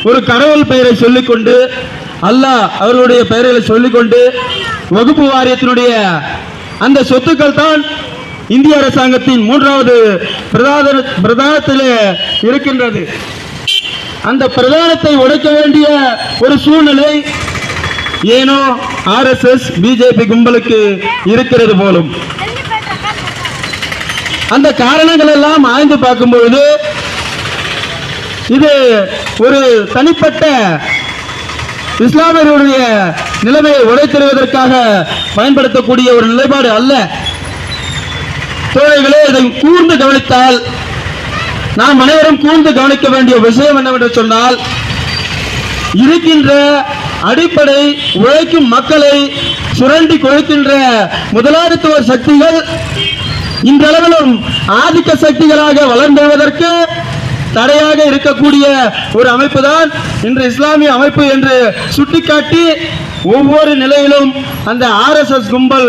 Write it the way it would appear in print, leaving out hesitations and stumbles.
ஒரு கடவுள் பெயரை சொல்லிக்கொண்டு, அல்லாஹ் அவர்களுடைய பெயர்களை சொல்லிக்கொண்டு வகுப்பு வாரியத்தினுடைய அந்த சொத்துக்கள் தான் இந்திய அரசாங்கத்தின் 3வது பிரதானத்தில் இருக்கின்றது. அந்த பிரதானத்தை உடைக்க வேண்டிய ஒரு சூழ்நிலை ஏனோ ஆர்எஸ்எஸ் பிஜேபி கும்பலுக்கு இருக்கிறது போலும். அந்த காரணங்கள் எல்லாம் ஆய்ந்து பார்க்கும்பொழுது இது ஒரு தனிப்பட்ட இஸ்லாமியர்களுடைய நிலைமையை உடைத்தெறிவதற்காக பயன்படுத்தக்கூடிய ஒரு நிலைப்பாடு அல்ல. தோழர்களே, இதை கூர்ந்து கவனித்தால், நாம் அனைவரும் கூர்ந்து கவனிக்க வேண்டிய விஷயம் என்னவென்று சொன்னால், இருக்கின்ற அடிப்படை உழைக்கும் மக்களை சுரண்டி கொழுக்கின்ற முதலாளித்துவ சக்திகள் இன்றளவிலும் ஆதிக்க சக்திகளாக வளர்ந்துவதற்கு தடையாக இருக்கக்கூடிய ஒரு அமைப்பு தான் இன்று இஸ்லாமிய அமைப்பு என்று சுட்டிக்காட்டி ஒவ்வொரு நிலையிலும் அந்த ஆர்எஸ்எஸ் கும்பல்